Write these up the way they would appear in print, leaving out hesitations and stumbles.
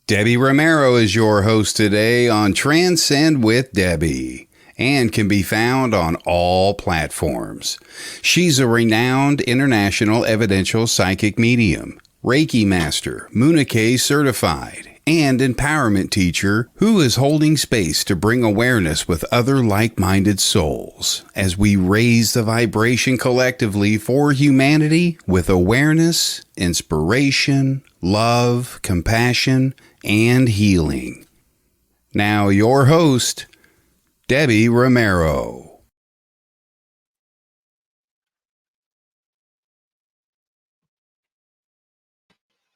Debbie Romero is your host today on Transcend with Debbie and can be found on all platforms. She's a renowned international evidential psychic medium, Reiki master, Munike certified, and empowerment teacher who is holding space to bring awareness with other like-minded souls as we raise the vibration collectively for humanity with awareness, inspiration, love, compassion, and healing. Now your host, Debbie Romero.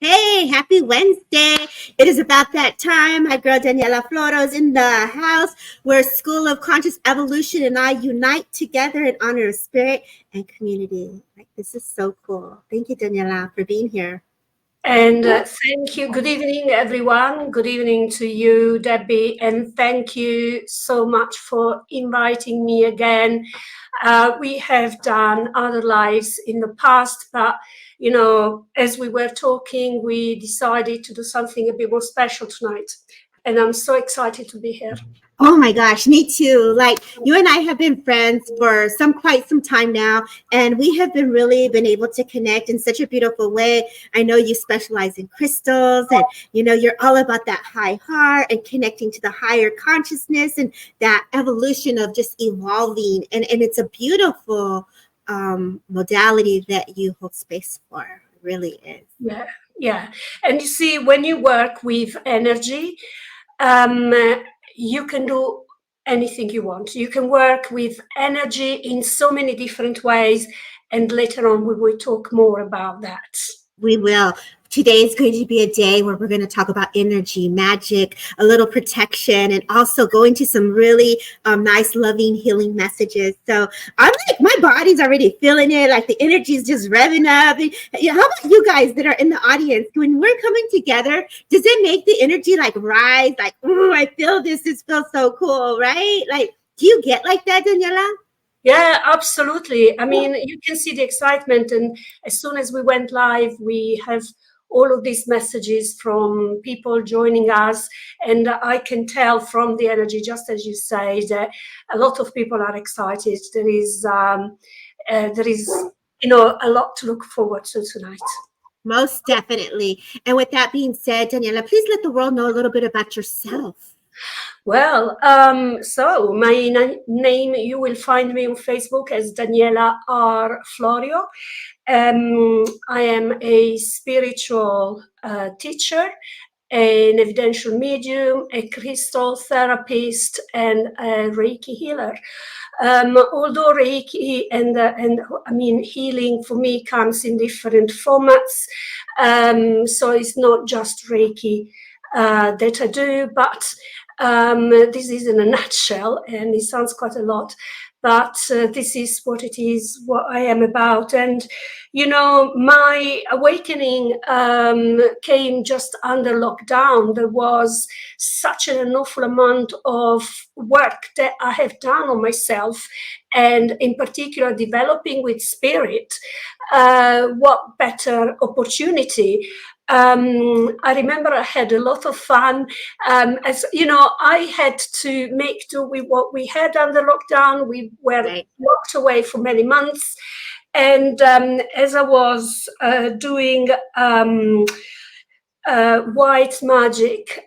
Hey, happy Wednesday. It is about that time. My girl Daniela Florio is in the house where School of Conscious Evolution and I unite together in honor of spirit and community. Like, this is so cool. Thank you, Daniela, for being here. And thank you. Good evening, everyone. Good evening to you, Debbie. And thank you so much for inviting me again. We have done other lives in the past, but, you know, as we were talking, we decided to do something a bit more special tonight. And I'm so excited to be here. Oh my gosh, me too. Like, you and I have been friends for quite some time now, and we have really been able to connect in such a beautiful way. I know you specialize in crystals, and you're all about that high heart and connecting to the higher consciousness and that evolution of just evolving. And it's a beautiful modality that you hold space for. It really is. Yeah. And you see, when you work with energy, you can do anything you want. You can work with energy in so many different ways. And later on, we will talk more about that. We will. Today is going to be a day where we're going to talk about energy, magic, a little protection, and also go into some really nice, loving, healing messages. So I'm like, my body's already feeling it. Like, the energy is just revving up. And, how about you guys that are in the audience? When we're coming together, does it make the energy like rise? Like, oh, I feel this. This feels so cool, right? Like, do you get like that, Daniela? Yeah, absolutely. I mean, you can see the excitement. And as soon as we went live, we have all of these messages from people joining us. And I can tell from the energy, just as you say, that a lot of people are excited. There is, a lot to look forward to tonight. Most definitely. And with that being said, Daniela, please let the world know a little bit about yourself. Well, so my name, you will find me on Facebook as Daniela R. Florio. I am a spiritual teacher, an evidential medium, a crystal therapist, and a Reiki healer. Although Reiki and I mean, healing for me comes in different formats. So it's not just Reiki that I do, but this is in a nutshell, and it sounds quite a lot, but this is what it is, what I am about. And, my awakening came just under lockdown. There was such an awful amount of work that I have done on myself, and in particular, developing with spirit. What better opportunity? I remember I had a lot of fun. As you know, I had to make do with what we had under lockdown. We were locked away for many months. And as I was doing white magic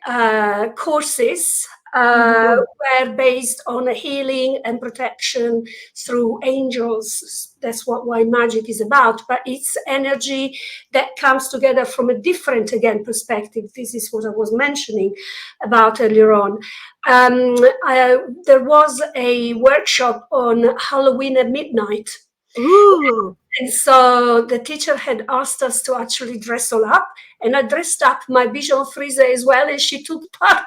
courses, were based on healing and protection through angels. That's what white magic is about. But it's energy that comes together from a different, again, perspective. This is what I was mentioning about earlier on. There was a workshop on Halloween at midnight. Ooh. And so the teacher had asked us to actually dress all up, and I dressed up my visual freezer as well, and she took part.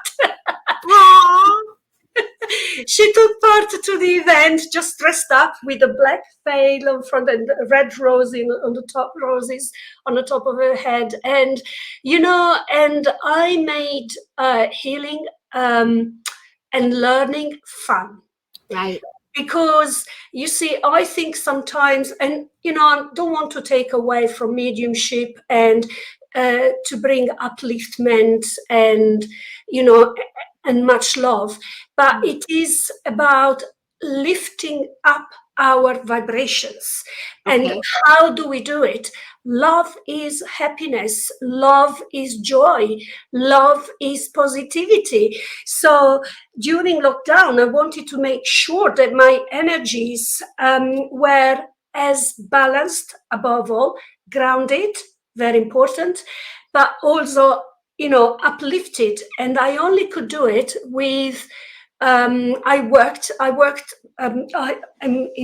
She took part to the event, just dressed up with a black veil on front and red roses on the top, roses on the top of her head, and and I made healing and learning fun. Right. Because you see, I think sometimes, and I don't want to take away from mediumship and to bring upliftment and, and much love, but it is about lifting up our vibrations. And Okay. how do we do it? Love is happiness, love is joy, love is positivity. So during lockdown, I wanted to make sure that my energies were as balanced, above all, grounded, very important, but also, uplifted. And I only could do it with in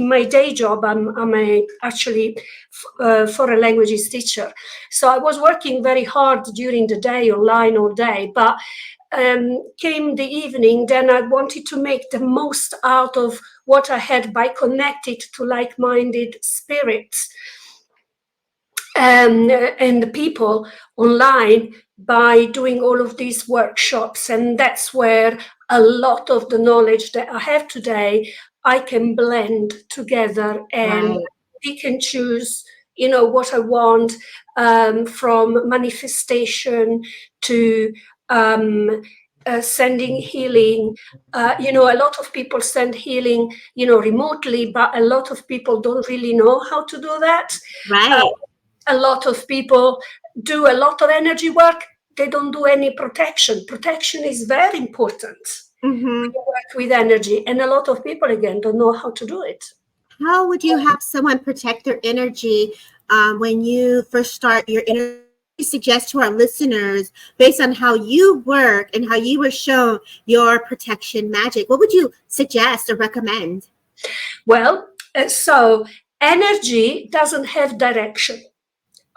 my day job. I'm actually foreign languages teacher, so I was working very hard during the day, online all day. But came the evening, then I wanted to make the most out of what I had by connecting to like-minded spirits and the people online by doing all of these workshops. And that's where a lot of the knowledge that I have today, I can blend together, and Right. we can choose, what I want, from manifestation to sending healing. A lot of people send healing, remotely, but a lot of people don't really know how to do that. Right. A lot of people do a lot of energy work. They don't do any protection. Protection is very important. Mm-hmm. We work with energy, and a lot of people, again, don't know how to do it. How would you have someone protect their energy when you first start your energy? Suggest to our listeners, based on how you work and how you were shown your protection magic, what would you suggest or recommend? Well, so energy doesn't have direction,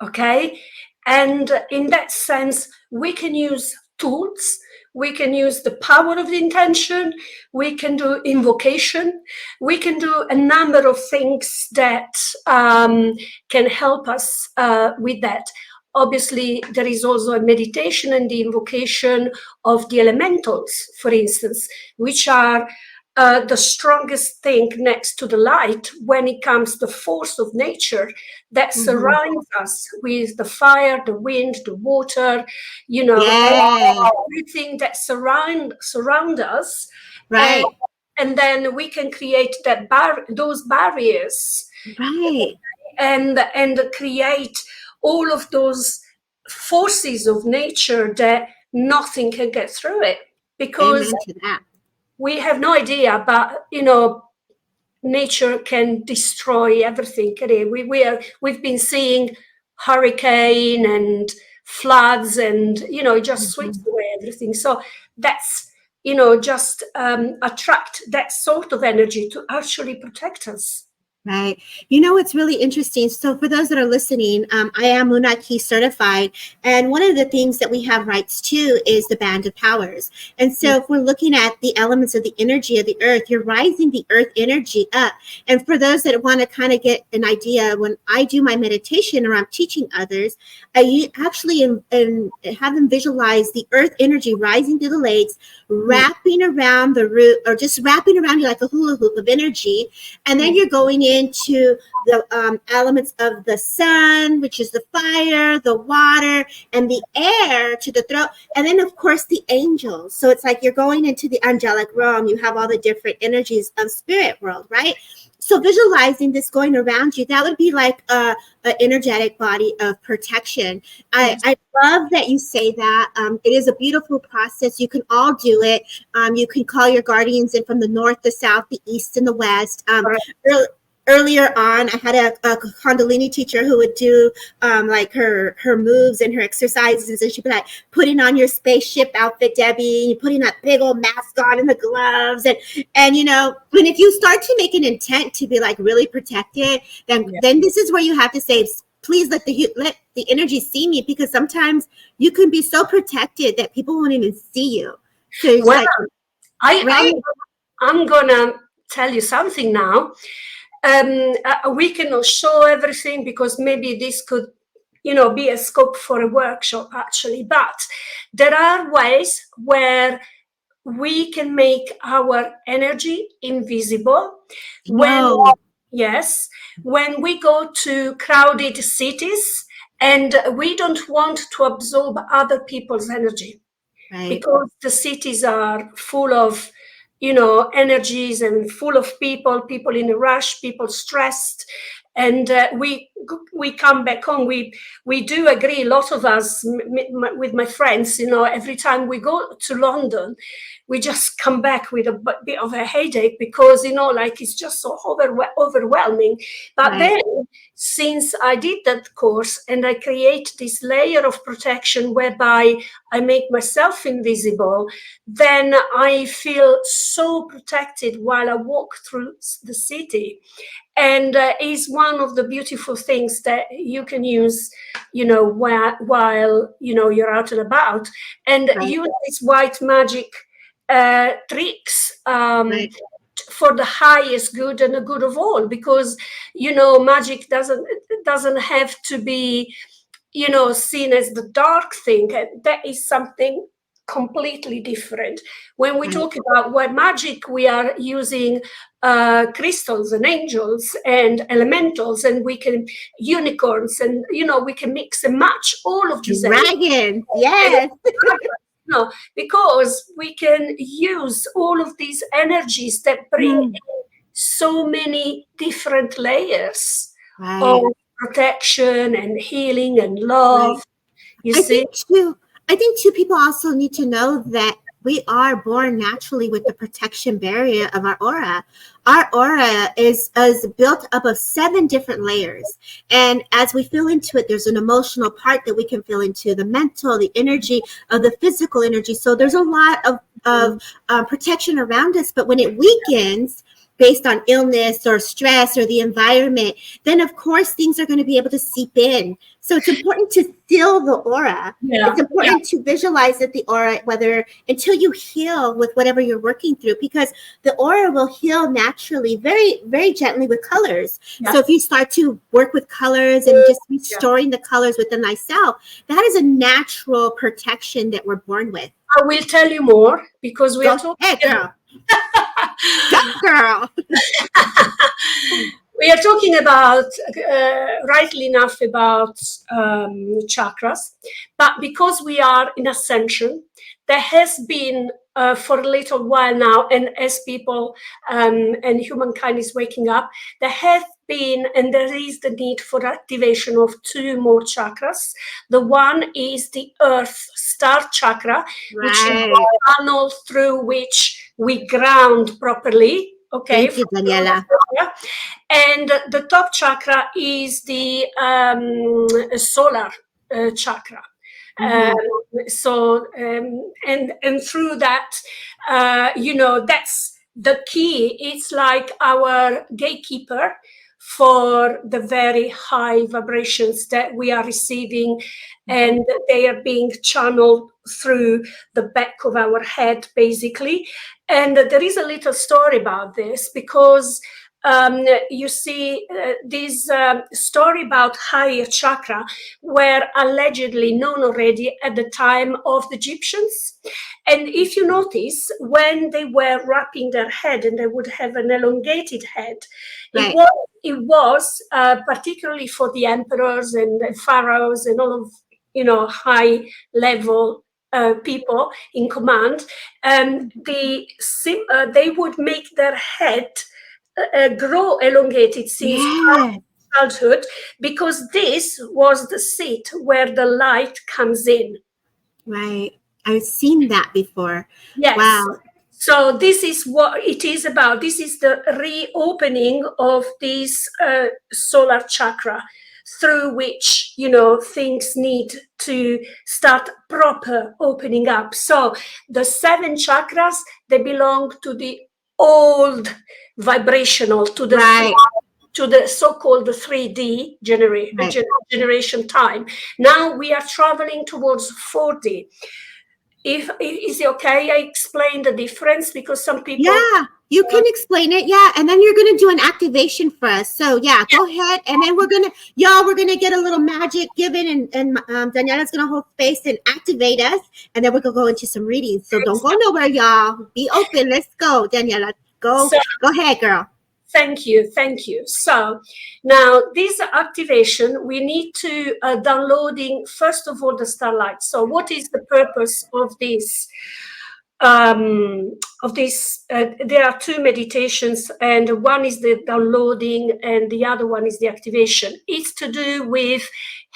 okay? And in that sense, we can use tools, we can use the power of the intention, we can do invocation, we can do a number of things that can help us with that. Obviously, there is also a meditation and the invocation of the elementals, for instance, which are the strongest thing next to the light when it comes to the force of nature that Mm-hmm. surrounds us with the fire, the wind, the water, Yes. everything that surround us. And, Right. and then we can create those barriers, Right. and create all of those forces of nature that nothing can get through it, because Amen to that. we have no idea, but nature can destroy everything. We've been seeing hurricane and floods, and it just sweeps Mhm. away everything. So that's just attract that sort of energy to actually protect us. Right. You know, it's really interesting. So, for those that are listening, I am Munaki certified. And one of the things that we have rights to is the Band of Powers. And so, if we're looking at the elements of the energy of the earth, you're rising the earth energy up. And for those that want to kind of get an idea, when I do my meditation or I'm teaching others, I actually have them visualize the earth energy rising through the legs, wrapping around the root, or just wrapping around you like a hula hoop of energy. And then you're going into the elements of the sun, which is the fire, the water, and the air to the throat. And then, of course, the angels. So it's like you're going into the angelic realm. You have all the different energies of spirit world, right? So visualizing this going around you, that would be like a energetic body of protection. I love that you say that. It is a beautiful process. You can all do it. You can call your guardians in from the north, the south, the east, and the west. Earlier on, I had a Kundalini teacher who would do like her moves and her exercises, and she'd be like, putting on your spaceship outfit, Debbie, and putting that big old mask on and the gloves, and and if you start to make an intent to be like really protected, then this is where you have to say, please let the energy see me, because sometimes you can be so protected that people won't even see you. So it's Well, right? I'm gonna tell you something now. We cannot show everything because maybe this could, be a scope for a workshop actually. But there are ways where we can make our energy invisible. No. When we go to crowded cities And we don't want to absorb other people's energy, Right. because the cities are full of, energies, and full of people in a rush, people stressed. And we come back home. We do agree, a lot of us, with my friends, every time we go to London, we just come back with a bit of a headache, because like, it's just so overwhelming. But Right. then, since I did that course, and I create this layer of protection whereby I make myself invisible, then I feel so protected while I walk through the city. And is one of the beautiful things that you can use, while you're out and about, and Right. use these white magic tricks, Right. for the highest good and the good of all. Because magic doesn't have to be seen as the dark thing. That is something completely different. When we Right. talk about white magic, we are using crystals and angels and elementals, and we can unicorns, and we can mix and match all of these energies. Dragons. Yes. No, because we can use all of these energies that bring so many different layers of Right. protection and healing and Right. love. You I see? think too, people also need to know that we are born naturally with the protection barrier of our aura. Our aura is built up of 7 different layers. And as we feel into it, there's an emotional part that we can feel into, the mental, the energy of the physical energy. So there's a lot of protection around us. But when it weakens, based on illness or stress or the environment, then of course things are going to be able to seep in. So it's important to still the aura. Yeah. It's important to visualize that the aura, whether until you heal with whatever you're working through, because the aura will heal naturally, very, very gently with colors. Yeah. So if you start to work with colors and just restoring the colors within thyself, that is a natural protection that we're born with. I will tell you more, because we are talking. Hey, girl. Go, girl. We are talking about, rightly enough, about chakras, but because we are in ascension, there has been for a little while now, and as people and humankind is waking up, there have been, and there is the need for activation of 2 more chakras. The one is the Earth Star Chakra, which is the tunnel through which we ground properly. Okay. Thank you, Daniela. And the top chakra is the solar chakra. And through that, that's the key. It's like our gatekeeper for the very high vibrations that we are receiving, and they are being channeled through the back of our head, basically. And there is a little story about this, because you see, this story about higher chakra were allegedly known already at the time of the Egyptians. And if you notice, when they were wrapping their head and they would have an elongated head, it was particularly for the emperors and the pharaohs and all of high level people in command, they would make their head grow elongated since childhood, because this was the seat where the light comes in. Right. I've seen that before. Yes. Wow. So this is what it is about. This is the reopening of this solar chakra, through which things need to start proper opening up. So the 7 chakras, they belong to the old vibrational, to the so-called 3D generation time. Now we are traveling towards 4D. Is it okay? I explain the difference, because some people. Yeah, you can explain it. Yeah, and then you're gonna do an activation for us. So yeah, go ahead, and then we're gonna get a little magic given, and Daniela's gonna hold space and activate us, and then we're gonna go into some readings. So don't go nowhere, y'all. Be open. Let's go, Daniela. Go ahead, girl. Thank you, thank you. So now this activation, we need to downloading first of all the starlight. So what is the purpose of this? There are two meditations, and one is the downloading and the other one is the activation. It's to do with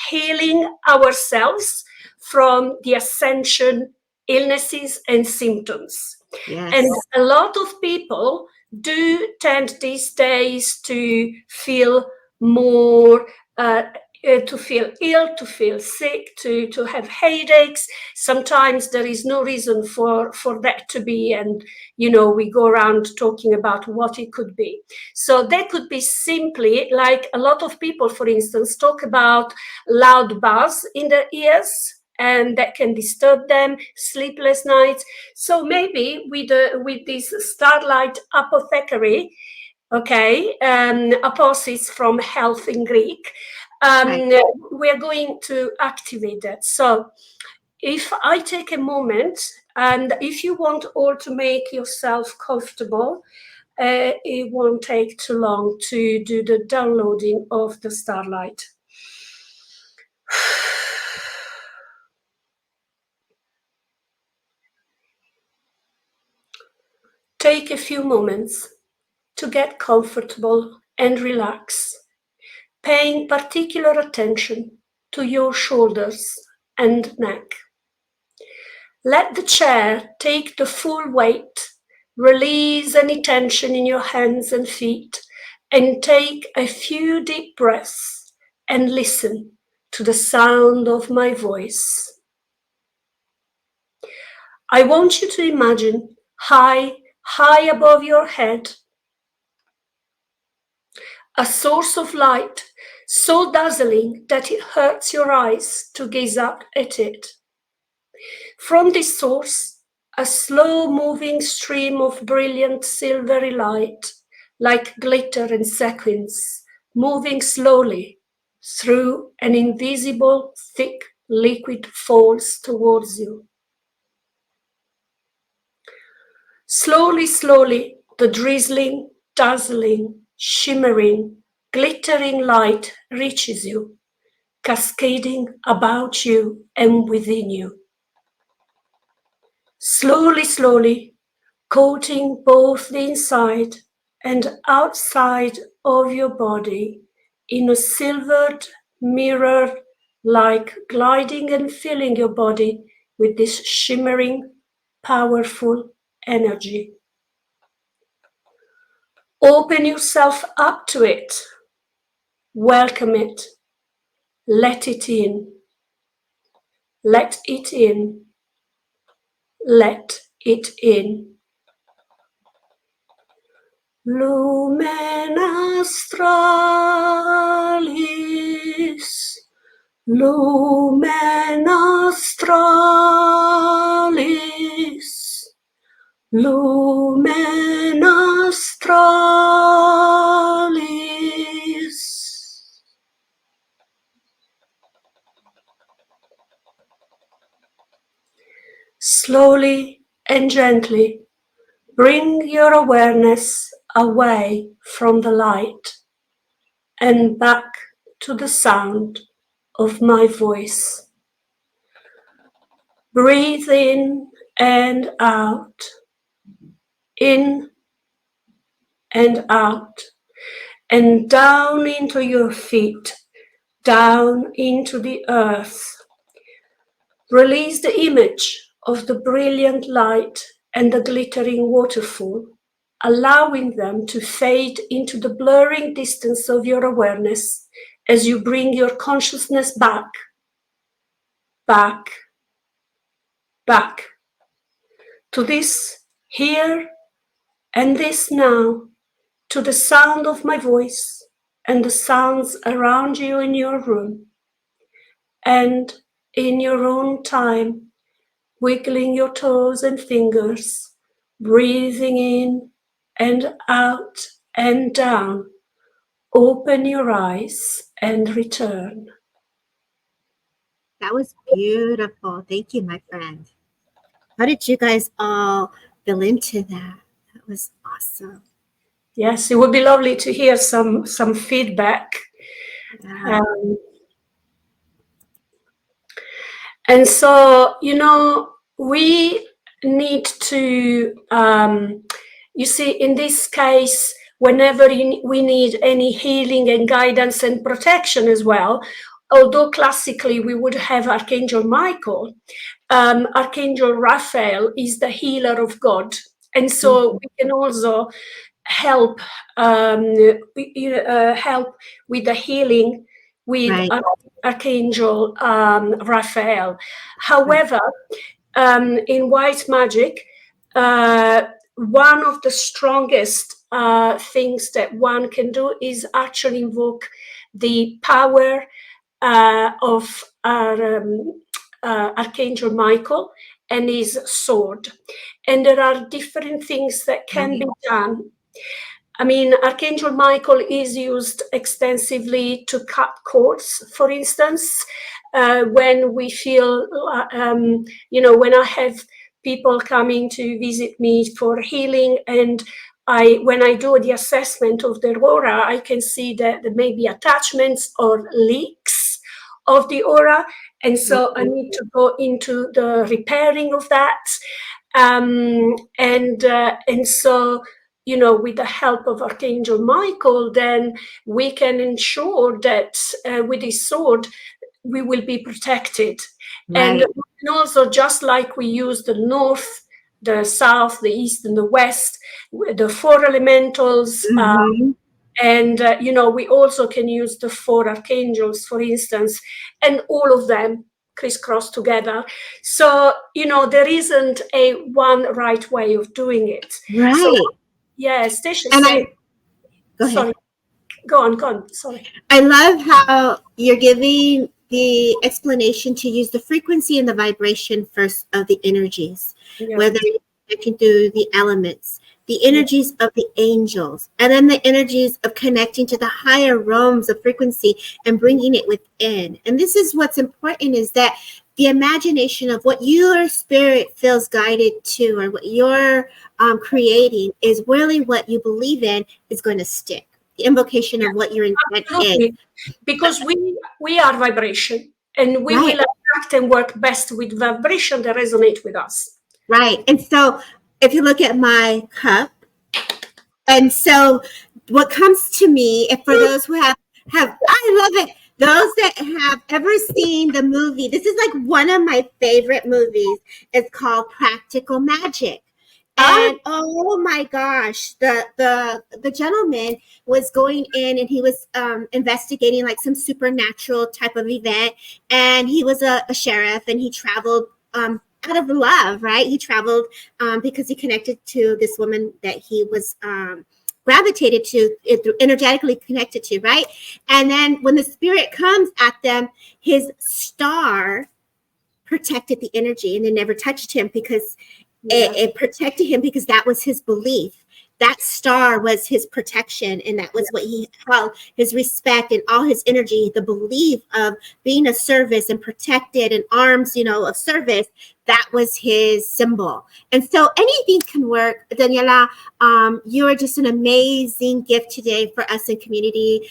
healing ourselves from the ascension illnesses and symptoms. Yes. And a lot of people do tend these days to feel more to feel ill, to feel sick, to have headaches. Sometimes there is no reason for that to be, and we go around talking about what it could be. So that could be simply like a lot of people, for instance, talk about loud buzz in their ears, and that can disturb them, sleepless nights. So maybe with this starlight apothecary, okay, aposis from health in Greek, we're going to activate that. So if I take a moment, and if you want all to make yourself comfortable, it won't take too long to do the downloading of the starlight. Take a few moments to get comfortable and relax, paying particular attention to your shoulders and neck. Let the chair take the full weight, release any tension in your hands and feet, and take a few deep breaths and listen to the sound of my voice. I want you to imagine high above your head, a source of light so dazzling that it hurts your eyes to gaze up at it. From this source, a slow-moving stream of brilliant silvery light, like glitter and sequins, moving slowly through an invisible, thick liquid falls towards you. Slowly, slowly, the drizzling, dazzling, shimmering, glittering light reaches you, cascading about you and within you. Slowly, slowly, coating both the inside and outside of your body in a silvered mirror, like gliding and filling your body with this shimmering, powerful energy. Open yourself up to it. Welcome it. Let it in. Let it in. Let it in. Lumen astralis. Lumen astralis. Lumen astralis. Slowly and gently, bring your awareness away from the light and back to the sound of my voice. Breathe in and out, in and out, and down into your feet, down into the earth. Release the image of the brilliant light and the glittering waterfall, allowing them to fade into the blurring distance of your awareness as you bring your consciousness back, back, back to this here and this now, to the sound of my voice and the sounds around you in your room, and in your own time, wiggling your toes and fingers, breathing in and out and down. Open your eyes and return. That was beautiful. Thank you, my friend. How did you guys all feel into that? That was awesome. Yes, it would be lovely to hear some feedback. Yeah. And so, we need to, you see, in this case, whenever we need any healing and guidance and protection as well, although classically we would have Archangel Michael, Archangel Raphael is the healer of God. And so we can also help help with the healing with Right. Archangel Raphael. However, in white magic, one of the strongest things that one can do is actually invoke the power of our Archangel Michael and his sword. And there are different things that can be done. I mean, Archangel Michael is used extensively to cut cords, for instance, when we feel, when I have people coming to visit me for healing, and when I do the assessment of the aura, I can see that there may be attachments or leaks of the aura, and so I need to go into the repairing of that, and so, with the help of Archangel Michael, then we can ensure that with his sword, we will be protected. Right. And also, just like we use the north, the south, the east, and the west, the four elementals, and we also can use the four archangels, for instance, and all of them crisscross together. So, there isn't a one right way of doing it. Right. So, yeah, Stacia And said, go ahead. sorry, go on, sorry. I love how you're giving the explanation to use the frequency and the vibration first of the energies, whether you're connecting through the elements, the energies of the angels, and then the energies of connecting to the higher realms of frequency and bringing it within. And this is what's important, is that the imagination of what your spirit feels guided to, or what you're creating, is really what you believe in is going to stick. The invocation of what your intent is. Because we are vibration, and we will attract and work best with vibration that resonate with us. Right. And so if you look at my cup, and so what comes to me, if for those who have I love it, those that have ever seen the movie, this is like one of my favorite movies. It's called Practical Magic. And oh my gosh, the gentleman was going in, and he was investigating like some supernatural type of event, and he was a sheriff, and he traveled out of love, right? He traveled because he connected to this woman that he was gravitated to, energetically connected to, right? And then when the spirit comes at them, his star protected the energy, and it never touched him, because it protected him, because that was his belief. That star was his protection, and that was what he held, his respect and all his energy, the belief of being a service and protected and arms, of service. That was his symbol. And so anything can work. Daniela, you are just an amazing gift today for us in community.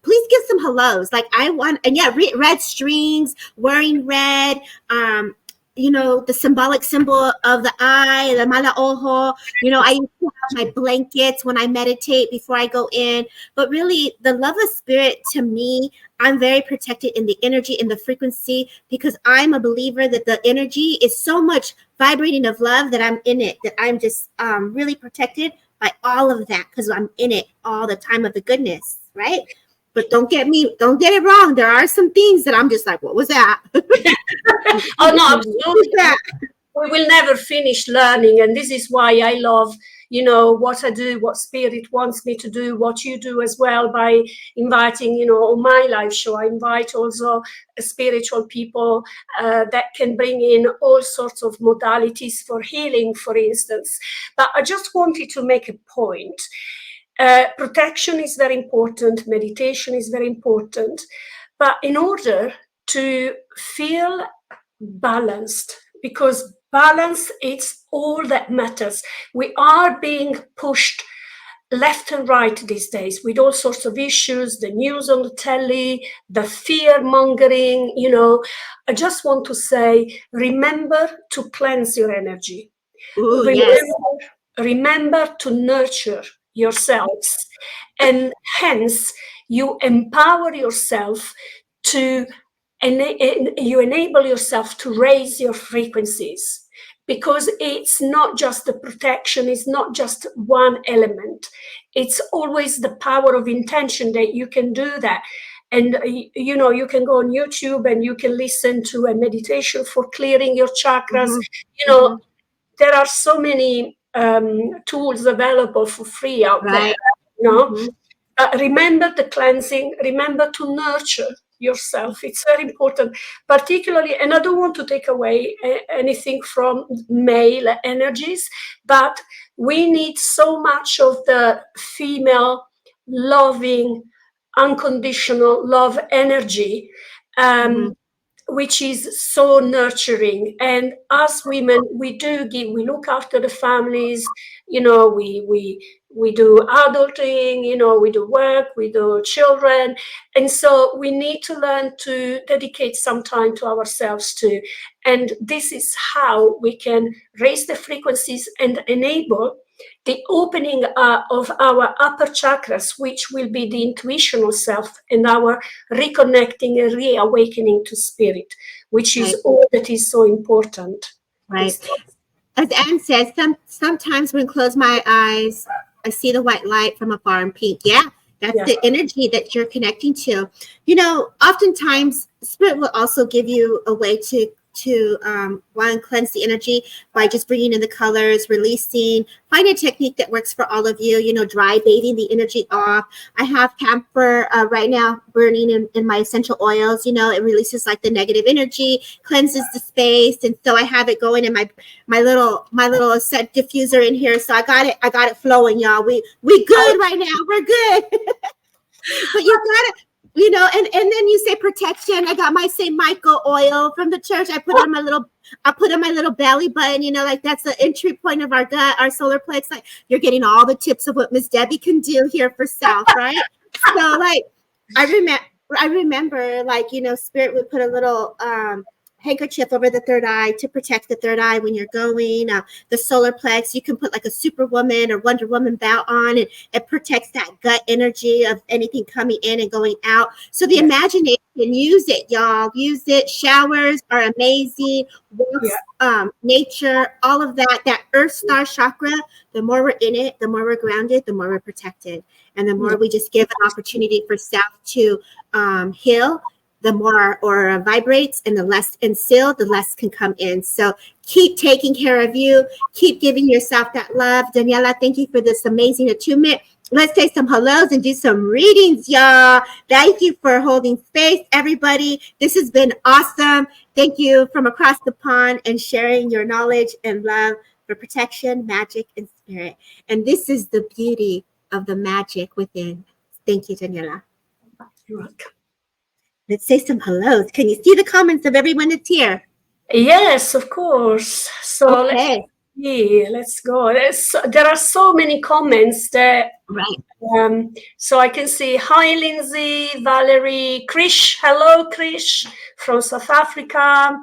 Please give some hellos. Like I want, and red strings, wearing red, the symbolic symbol of the eye, the mala ojo. I used to have my blankets when I meditate before I go in. But really, the love of spirit, to me, I'm very protected in the energy, in the frequency, because I'm a believer that the energy is so much vibrating of love that I'm in it, that I'm just really protected by all of that, because I'm in it all the time of the goodness, right? But don't get it wrong. There are some things that I'm just like, what was that? Oh, no, absolutely. We will never finish learning. And this is why I love, what I do, what Spirit wants me to do, what you do as well, by inviting, on my live show. I invite also spiritual people that can bring in all sorts of modalities for healing, for instance. But I just wanted to make a point. Protection is very important. Meditation is very important. But in order to feel balanced, because balance is all that matters. We are being pushed left and right these days with all sorts of issues, the news on the telly, the fear mongering, I just want to say, remember to cleanse your energy. Ooh, Remember, yes. remember to nurture yourselves. And hence, you empower yourself to, you enable yourself to raise your frequencies, because it's not just the protection, it's not just one element. It's always the power of intention that you can do that. And you can go on YouTube and you can listen to a meditation for clearing your chakras. Mm-hmm. There are so many tools available for free out there. Right. Mm-hmm. Remember the cleansing, remember to nurture yourself. It's very important, particularly, and I don't want to take away anything from male energies, but we need so much of the female loving, unconditional love energy. Mm-hmm. Which is so nurturing. And as women, we look after the families, we do adulting, we do work, we do children. And so we need to learn to dedicate some time to ourselves too. And this is how we can raise the frequencies and enable the opening of our upper chakras, which will be the intuitional self and our reconnecting and reawakening to spirit, which is all that is so important. Right. As Anne says, sometimes when I close my eyes, I see the white light from afar in pink. Yeah, that's the energy that you're connecting to. Oftentimes spirit will also give you a way to one, cleanse the energy by just bringing in the colors, releasing. Find a technique that works for all of you. Dry bathing the energy off. I have camphor right now burning in my essential oils. It releases like the negative energy, cleanses the space, and so I have it going in my little scent diffuser in here. So I got it flowing, y'all. We good right now. We're good. But you got it. And then you say protection. I got my St. Michael oil from the church. I put on my little belly button, like that's the entry point of our gut, our solar plex. Like you're getting all the tips of what Miss Debbie can do here for self, right? So like I remember like, spirit would put a little handkerchief over the third eye to protect the third eye when you're going. The solar plex, you can put like a Superwoman or Wonder Woman belt on, and it protects that gut energy of anything coming in and going out. So the imagination, use it, y'all. Use it. Showers are amazing. Walks, nature, all of that. That Earth Star chakra, the more we're in it, the more we're grounded, the more we're protected. And the more we just give an opportunity for self to heal, the more our aura vibrates, and the less instilled, the less can come in. So keep taking care of you. Keep giving yourself that love. Daniela, thank you for this amazing attunement. Let's say some hellos and do some readings, y'all. Thank you for holding space, everybody. This has been awesome. Thank you from across the pond and sharing your knowledge and love for protection, magic, and spirit. And this is the beauty of the magic within. Thank you, Daniela. You're welcome. Let's say some hellos. Can you see the comments of everyone that's here? Yes, of course. So okay. let's go. There are so many comments that. Right. So I can see, hi, Lindsay, Valerie, Krish. Hello, Krish from South Africa.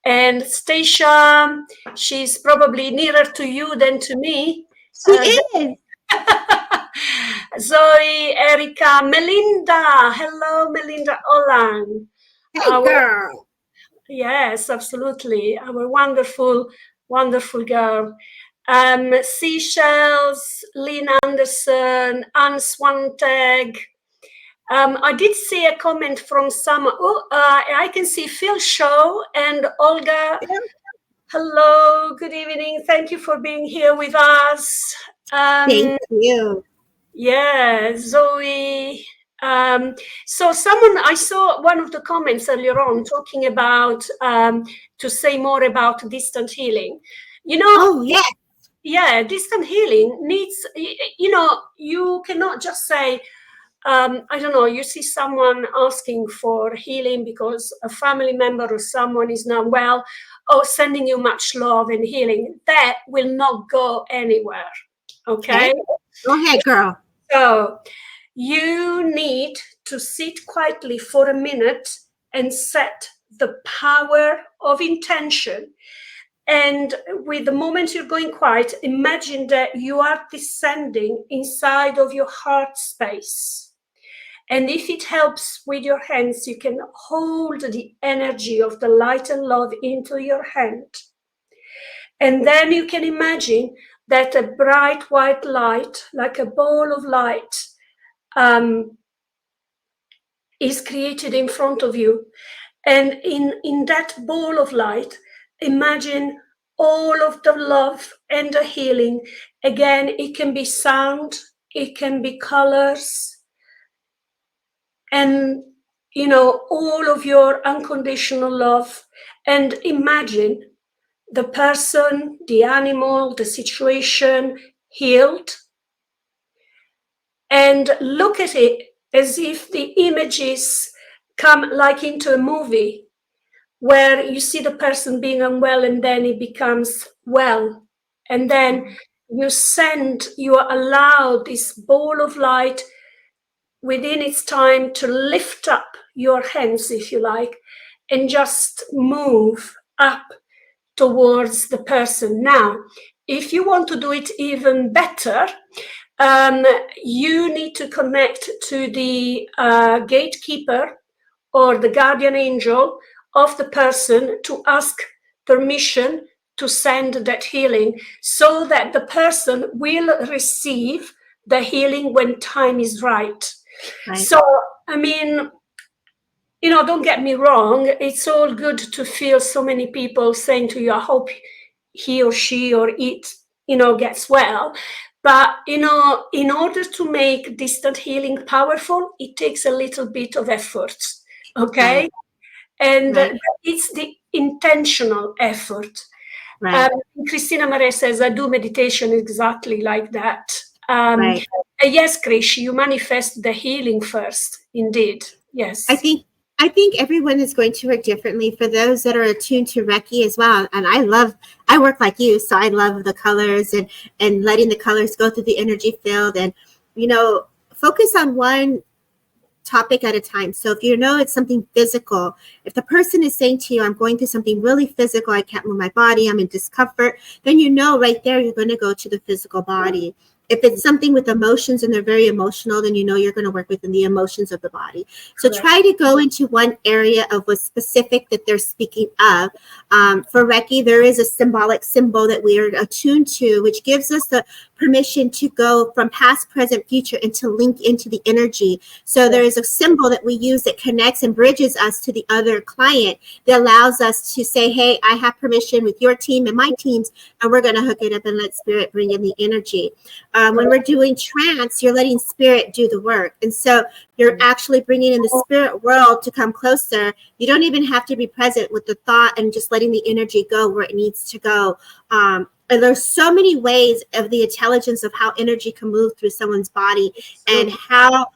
And Stacia, she's probably nearer to you than to me. She is. Zoe, Erica, Melinda. Hello, Melinda Olan. Hey, girl. Yes, absolutely. Our wonderful, wonderful girl. Seashells, Lynn Anderson, Anne Swanteg. I did see a comment from someone. I can see Phil Shaw and Olga. Hello, good evening. Thank you for being here with us. Thank you. Yeah, Zoe. So I saw one of the comments earlier on talking about to say more about distant healing. Oh, yeah. Yeah, distant healing needs, you cannot just say, I don't know, you see someone asking for healing because a family member or someone is not well, sending you much love and healing. That will not go anywhere. Okay? Go ahead, girl. So you need to sit quietly for a minute and set the power of intention. And with the moment you're going quiet, imagine that you are descending inside of your heart space. And if it helps with your hands, you can hold the energy of the light and love into your hand. And then you can imagine that a bright white light, like a ball of light, is created in front of you. And in that ball of light, imagine all of the love and the healing. Again, it can be sound, it can be colors, and all of your unconditional love. And imagine the person, the animal, the situation healed, and look at it as if the images come like into a movie where you see the person being unwell and then it becomes well. And then you allow this ball of light within its time to lift up your hands, if you like, and just move up towards the person. Now, if you want to do it even better, you need to connect to the gatekeeper or the guardian angel of the person to ask permission to send that healing, so that the person will receive the healing when time is right. So, I mean, don't get me wrong, it's all good to feel so many people saying to you, I hope he or she or it, gets well. But, in order to make distant healing powerful, it takes a little bit of effort. Okay? Right. And Right. it's the intentional effort. Right. Christina Marais says, I do meditation exactly like that. Right. Yes, Krish, you manifest the healing first. Indeed. Yes. I think everyone is going to work differently. For those that are attuned to Reiki as well, and I work like you, so I love the colors and letting the colors go through the energy field, and focus on one topic at a time. So if it's something physical, if the person is saying to you, I'm going through something really physical, I can't move my body, I'm in discomfort, then right there you're going to go to the physical body. If it's something with emotions and they're very emotional, then you're going to work within the emotions of the body. So try to go into one area of what's specific that they're speaking of. For Reiki, there is a symbolic symbol that we are attuned to, which gives us the permission to go from past, present, future, and to link into the energy. So there is a symbol that we use that connects and bridges us to the other client that allows us to say, hey, I have permission with your team and my teams, and we're going to hook it up and let spirit bring in the energy. When we're doing trance, you're letting spirit do the work. And so you're actually bringing in the spirit world to come closer. You don't even have to be present with the thought and just letting the energy go where it needs to go. And there's so many ways of the intelligence of how energy can move through someone's body, and how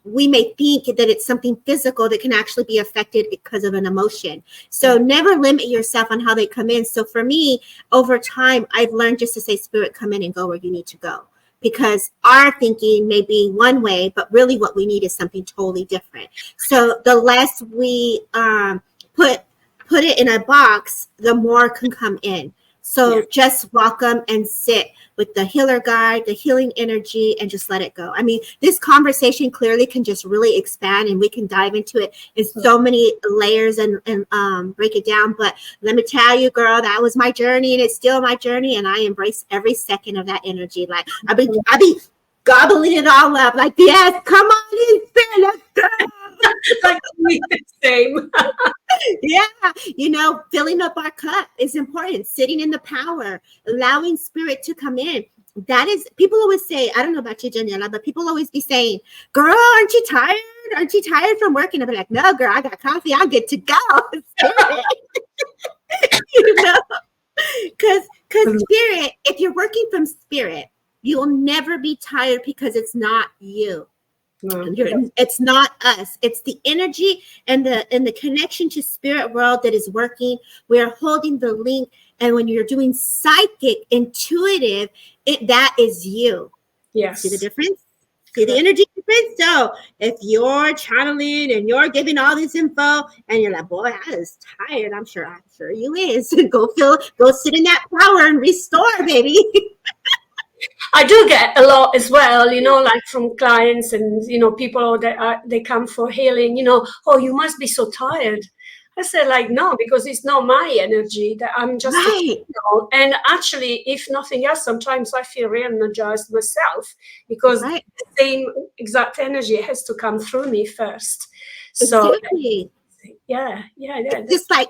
we may think that it's something physical that can actually be affected because of an emotion. So never limit yourself on how they come in. So for me, over time, I've learned just to say, spirit, come in and go where you need to go. Because our thinking may be one way, but really what we need is something totally different. So the less we put it in a box, the more can come in. So just welcome and sit with the healer guide, the healing energy, and just let it go. I mean, this conversation clearly can just really expand, and we can dive into it in so many layers and break it down. But let me tell you, girl, that was my journey, and it's still my journey, and I embrace every second of that energy. Like I be gobbling it all up. Like, yes, come on in, spirit, let's go. Like the same. Yeah, filling up our cup is important. Sitting in the power, allowing spirit to come in. That is, people always say, I don't know about you, Daniela, but people always be saying, girl, aren't you tired? Aren't you tired from working? I'll be like, no, girl, I got coffee. I'm good to go. Because spirit, if you're working from spirit, you'll never be tired because it's not you. No, It's not us. It's the energy and the connection to spirit world that is working. We are holding the link. And when you're doing psychic, intuitive, that is you. yes. See the difference? See the energy difference? So if you're channeling and you're giving all this info and you're like, boy, I is tired. I'm sure you is. Go sit in that power and restore, baby. I do get a lot as well, like from clients and, people that they come for healing, oh, you must be so tired. I said, like, no, because it's not my energy, that I'm just right. And actually, if nothing else, sometimes I feel re-energized myself because right. the same exact energy has to come through me first. So exactly. yeah. It's just like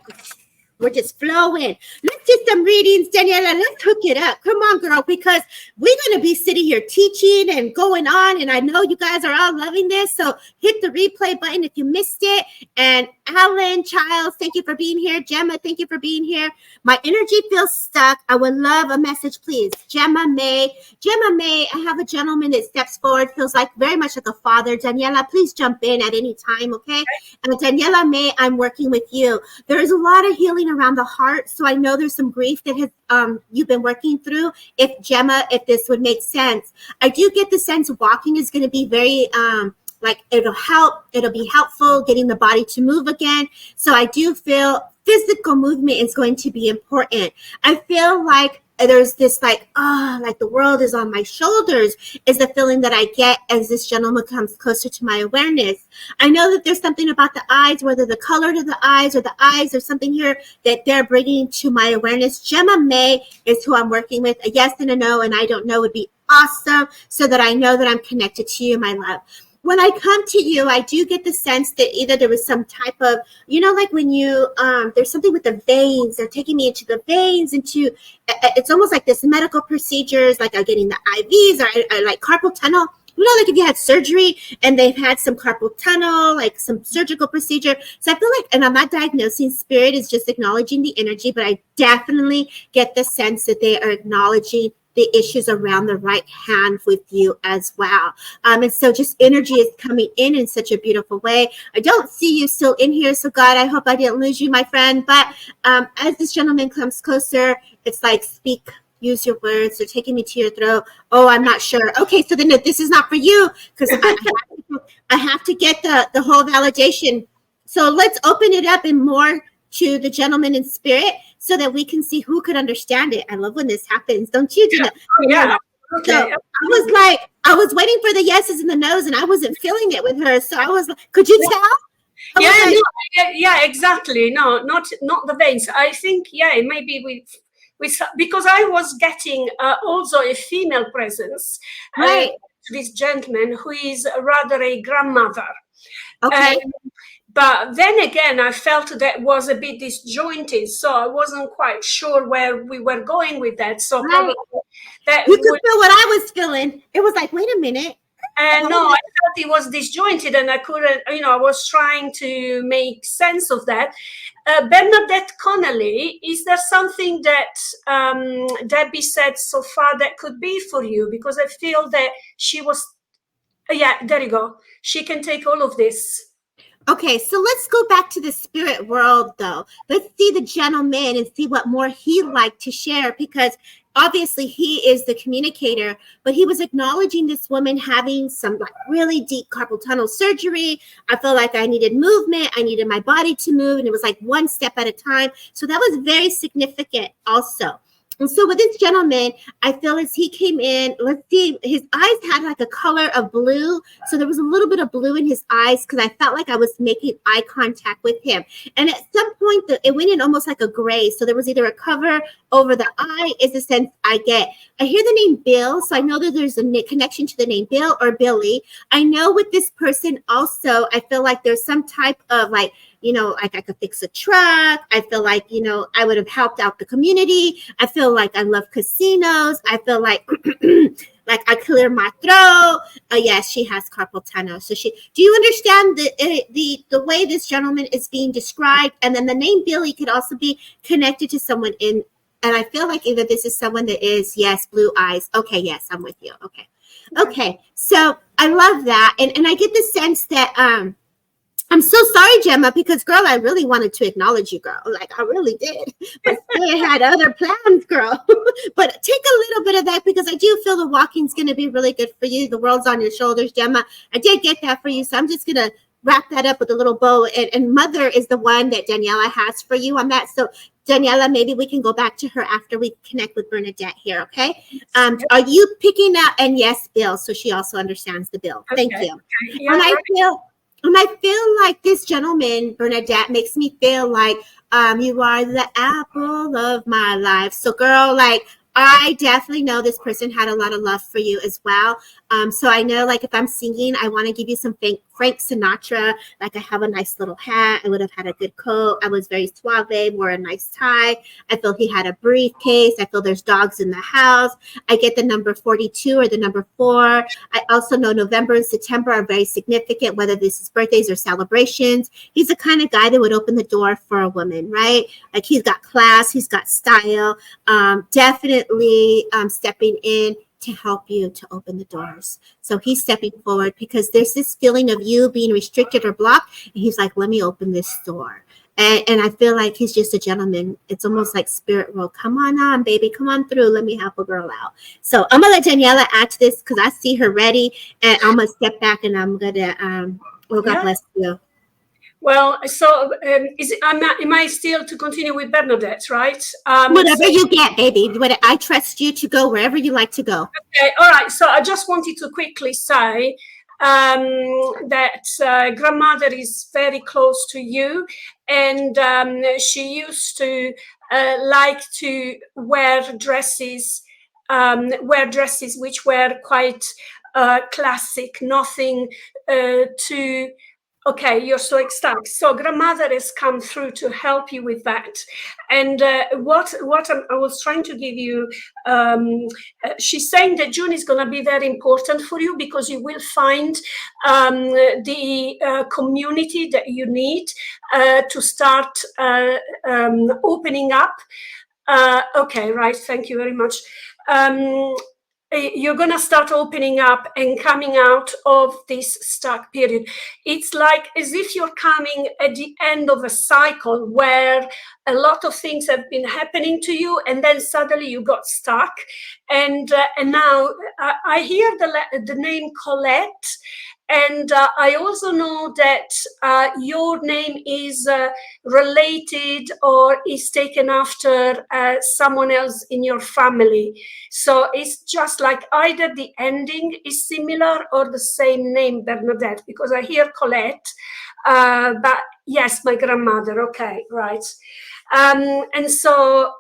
we're just flowing. Let's get some readings, Daniela. Let's hook it up. Come on, girl, because we're going to be sitting here teaching and going on. And I know you guys are all loving this. So hit the replay button if you missed it. And Alan, Childs, thank you for being here. Gemma, thank you for being here. My energy feels stuck. I would love a message, please. Gemma May, I have a gentleman that steps forward, feels like very much like a father. Daniela, please jump in at any time, okay? And Daniela May, I'm working with you. There is a lot of healing around the heart. So I know there's some grief that has you've been working through. If Gemma, if this would make sense. I do get the sense walking is going to be very like it'll be helpful getting the body to move again. So I do feel physical movement is going to be important. I feel like there's this like the world is on my shoulders is the feeling that I get as this gentleman comes closer to my awareness. I know that there's something about the eyes, whether the color to the eyes or something here that they're bringing to my awareness. Gemma May is who I'm working with. A yes and a no and I don't know would be awesome so that I know that I'm connected to you, my love. When I come to you, I do get the sense that either there was some type of, like when you, there's something with the veins, they're taking me into the veins, it's almost like this medical procedures, like I'm getting the IVs or like carpal tunnel. Like if you had surgery and they've had some carpal tunnel, like some surgical procedure. So I feel like, and I'm not diagnosing, spirit is just acknowledging the energy, but I definitely get the sense that they are acknowledging the issues around the right hand with you as well. And so just energy is coming in such a beautiful way. I don't see you still in here. So God, I hope I didn't lose you, my friend. But as this gentleman comes closer, it's like, speak, use your words. They're taking me to your throat. Oh, I'm not sure. Okay, so then this is not for you because I have to get the whole validation. So let's open it up and more to the gentleman in spirit so that we can see who could understand it. I love when this happens, don't you? Yeah. Okay. So I was waiting for the yeses and the nos and I wasn't feeling it with her. So I was like, could you tell? Yeah, exactly. No, not the veins. I think, maybe we because I was getting also a female presence. Right. This gentleman who is rather a grandmother. Okay. But then again, I felt that was a bit disjointed, so I wasn't quite sure where we were going with that. So probably that you could feel what I was feeling. It was like, wait a minute. And no, I felt it was disjointed, and I couldn't. I was trying to make sense of that. Bernadette Connolly, is there something that Debbie said so far that could be for you? Because I feel that she was. Yeah, there you go. She can take all of this. Okay, so let's go back to the spirit world, though. Let's see the gentleman and see what more he'd like to share, because obviously he is the communicator, but he was acknowledging this woman having some like really deep carpal tunnel surgery. I felt like I needed movement. I needed my body to move, and it was like one step at a time. So that was very significant also. And so with this gentleman, I feel as he came in, let's see, his eyes had like a color of blue. So there was a little bit of blue in his eyes because I felt like I was making eye contact with him. And at some point, it went in almost like a gray. So there was either a cover over the eye is the sense I get. I hear the name Bill, so I know that there's a connection to the name Bill or Billy. I know with this person also, I feel like there's some type of like, like I could fix a truck. I feel like, I would have helped out the community. I feel like I love casinos. I feel like like I clear my throat. Yes, she has carpal tunnel. So do you understand the way this gentleman is being described? And then the name Billy could also be connected to someone and I feel like either this is someone that is, yes, blue eyes. Okay, yes, I'm with you. Okay. Okay, so I love that, and I get the sense that I'm so sorry, Gemma, because girl, I really wanted to acknowledge you, girl. Like I really did, but I had other plans, girl. But take a little bit of that because I do feel the walking's going to be really good for you. The world's on your shoulders, Gemma. I did get that for you, so I'm just gonna wrap that up with a little bow. And mother is the one that Daniela has for you on that. So Daniela, maybe we can go back to her after we connect with Bernadette here, okay? Are you picking up? And yes, Bill, so she also understands the bill. Thank you. Okay. Yeah, And I feel like this gentleman, Bernadette, makes me feel like you are the apple of my life. So girl, like I definitely know this person had a lot of love for you as well. So I know like if I'm singing, I want to give you some Frank Sinatra. Like I have a nice little hat. I would have had a good coat. I was very suave, wore a nice tie. I feel he had a briefcase. I feel there's dogs in the house. I get the number 42 or the number 4. I also know November and September are very significant, whether this is birthdays or celebrations. He's the kind of guy that would open the door for a woman, right? Like he's got class, he's got style, definitely stepping in to help you to open the doors. So he's stepping forward because there's this feeling of you being restricted or blocked. And he's like, let me open this door. And I feel like he's just a gentleman. It's almost like spirit world. Come on, baby. Come on through. Let me help a girl out. So I'm going to let Daniela add to this because I see her ready. And I'm going to step back and I'm going to, well, God bless you. Well, so am I still to continue with Bernadette, right? Whatever you get, baby. I trust you to go wherever you like to go. Okay, all right. So I just wanted to quickly say that grandmother is very close to you, and she used to like to wear dresses which were quite classic, nothing too. Okay, you're so ecstatic. So grandmother has come through to help you with that. And what I was trying to give you, she's saying that June is going to be very important for you because you will find the community that you need to start opening up. Okay, right. Thank you very much. You're going to start opening up and coming out of this stuck period. It's like as if you're coming at the end of a cycle where a lot of things have been happening to you and then suddenly you got stuck. And now I hear the name Colette. And I also know that your name is related or is taken after someone else in your family. So it's just like either the ending is similar or the same name, Bernadette, because I hear Colette, but yes, my grandmother. Okay, right. And so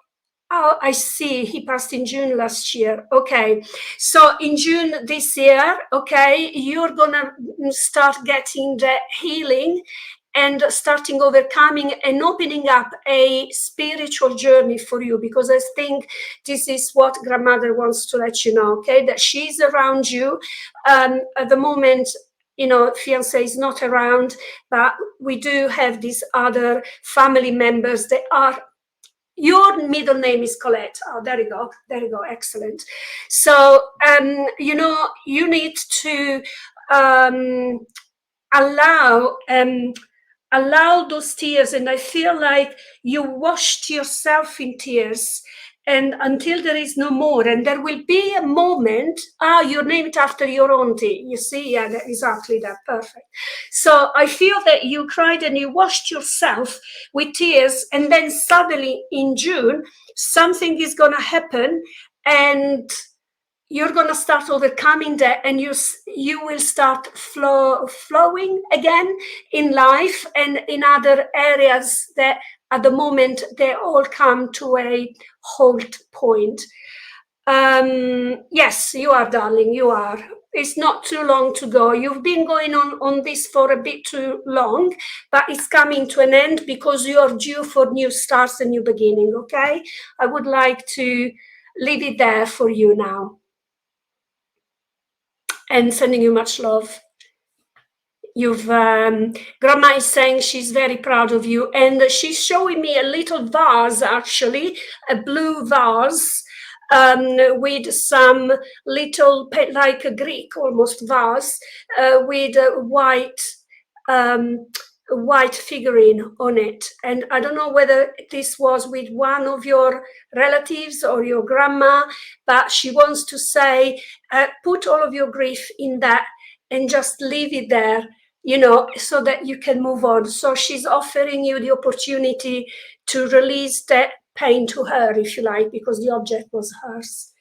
oh, I see. He passed in June last year. Okay. So in June this year, okay, you're going to start getting the healing and starting overcoming and opening up a spiritual journey for you, because I think this is what grandmother wants to let you know, okay, that she's around you. At the moment, you know, fiance is not around, but we do have these other family members that are. Your middle name is Colette. Oh, there you go. There you go. Excellent. So, you know, you need to allow those tears. And I feel like you washed yourself in tears. And until there is no more, and there will be a moment, you're named after your auntie. You see, yeah, exactly that, perfect. So I feel that you cried and you washed yourself with tears, and then suddenly in June, something is going to happen, and you're going to start overcoming that, and you will start flowing again in life and in other areas that at the moment they all come to a halt point. Yes, you are, darling, you are. It's not too long to go. You've been going on this for a bit too long, but it's coming to an end because you're due for new starts and new beginning, okay? I would like to leave it there for you now. And sending you much love. You've grandma is saying she's very proud of you, and she's showing me a little vase, actually, a blue vase, with some little, like a Greek almost vase, with a white figurine on it. And I don't know whether this was with one of your relatives or your grandma, but she wants to say, put all of your grief in that and just leave it there, so that you can move on. So she's offering you the opportunity to release that pain to her, if you like, because the object was hers.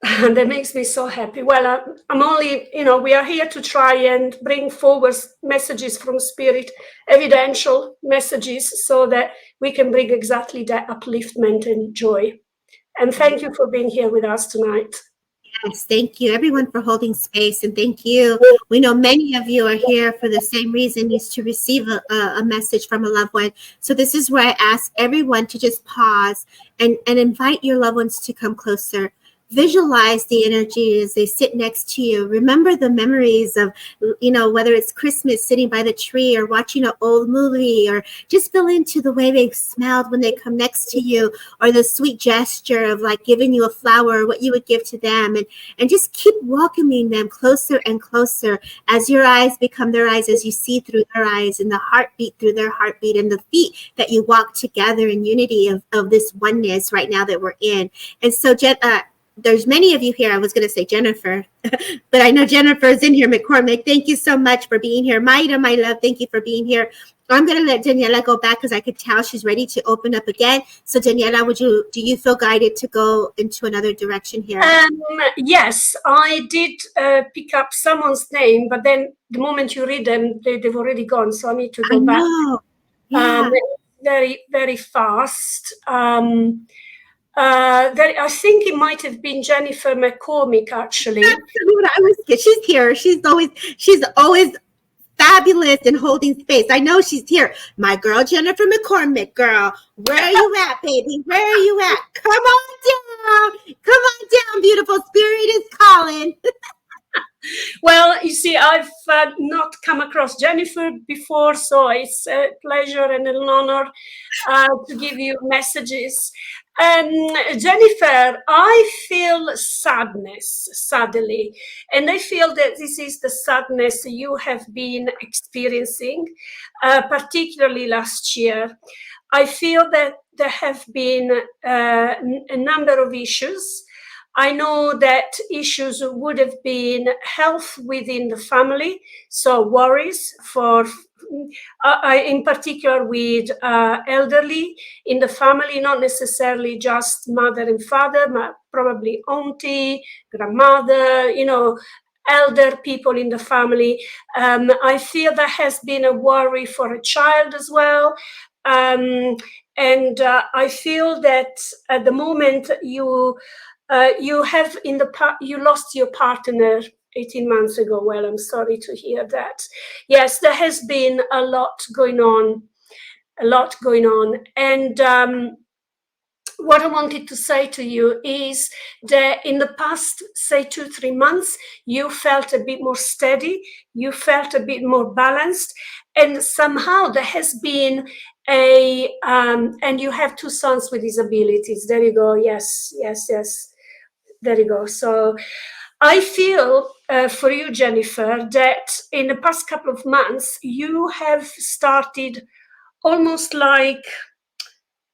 And that makes me so happy. Well, I'm only, we are here to try and bring forward messages from spirit, evidential messages, so that we can bring exactly that upliftment and joy. And thank you for being here with us tonight. Yes, thank you everyone for holding space, and thank you. We know many of you are here for the same reason, is to receive a message from a loved one. So this is where I ask everyone to just pause and invite your loved ones to come closer. Visualize the energy as they sit next to you. Remember the memories of, whether it's Christmas sitting by the tree or watching an old movie, or just feel into the way they smelled when they come next to you, or the sweet gesture of like giving you a flower, or what you would give to them. And just keep welcoming them closer and closer as your eyes become their eyes, as you see through their eyes, and the heartbeat through their heartbeat, and the feet that you walk together in unity of this oneness right now that we're in. And so, there's many of you here. I was going to say Jennifer, but I know Jennifer is in here. McCormick, thank you so much for being here. Maida, my love, thank you for being here. I'm going to let Daniela go back because I could tell she's ready to open up again. So Daniela, do you feel guided to go into another direction here? Yes, I did pick up someone's name, but then the moment you read them, they've already gone. So I need to go back. Yeah. Very, very fast. I think it might have been Jennifer McCormick, actually. She's here. She's always fabulous and holding space. I know she's here. My girl, Jennifer McCormick, girl. Where are you at, baby? Where are you at? Come on down. Come on down, beautiful. Spirit is calling. Well, you see, I've not come across Jennifer before, so it's a pleasure and an honor to give you messages. Jennifer, I feel sadness, sadly, and I feel that this is the sadness you have been experiencing, particularly last year. I feel that there have been a number of issues. I know that issues would have been health within the family, so worries for, in particular with elderly in the family, not necessarily just mother and father, but probably auntie, grandmother, elder people in the family. I feel there has been a worry for a child as well. And I feel that at the moment you have you lost your partner 18 months ago. Well, I'm sorry to hear that. Yes, there has been a lot going on. And what I wanted to say to you is that in the past, say 2-3 months, you felt a bit more steady, you felt a bit more balanced, and somehow there has been and you have 2 sons with disabilities. There you go. Yes. There you go. So I feel for you, Jennifer, that in the past couple of months, you have started almost like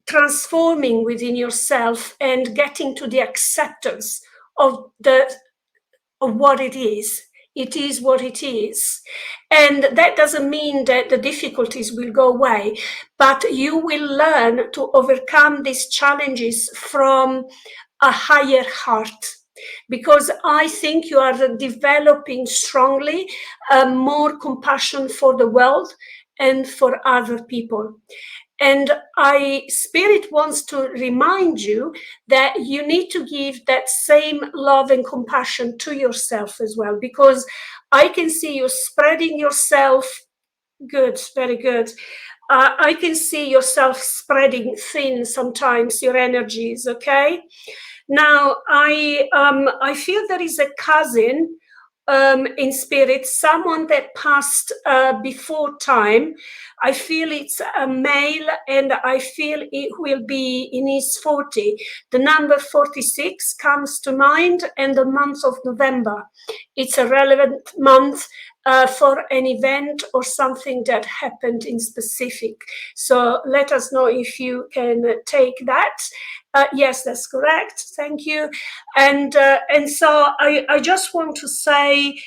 transforming within yourself and getting to the acceptance of what it is. It is what it is. And that doesn't mean that the difficulties will go away, but you will learn to overcome these challenges from a higher heart, because I think you are developing strongly more compassion for the world and for other people. And Spirit wants to remind you that you need to give that same love and compassion to yourself as well, because I can see you spreading yourself. Good, very good. I can see yourself spreading thin sometimes, your energies, okay? Now, I feel there is a cousin in spirit, someone that passed before time. I feel it's a male, and I feel it will be in his 40. The number 46 comes to mind, and the month of November. It's a relevant month for an event or something that happened in specific. So let us know if you can take that. Yes, that's correct. Thank you. And so I just want to say,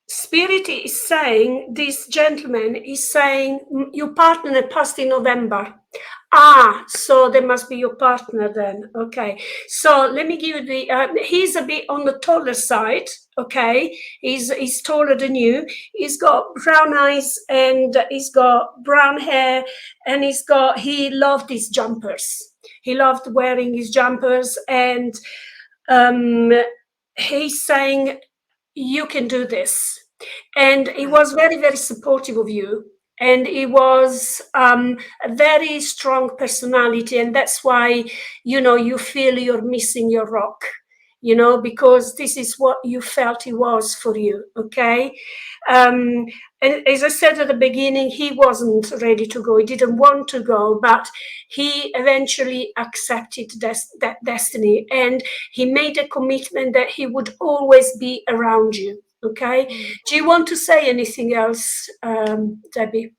Spirit is saying, this gentleman is saying, your partner passed in November. So they must be your partner then. Okay. So let me give you he's a bit on the taller side. Okay. He's taller than you. He's got brown eyes and he's got brown hair, and he loved his jumpers. He loved wearing his jumpers, and he's saying, you can do this. And he was very, very supportive of you. And he was a very strong personality. And that's why, you feel you're missing your rock, because this is what you felt he was for you. Okay. And as I said at the beginning, he wasn't ready to go. He didn't want to go, but he eventually accepted that destiny. And he made a commitment that he would always be around you. Okay. Do you want to say anything else, Debbie?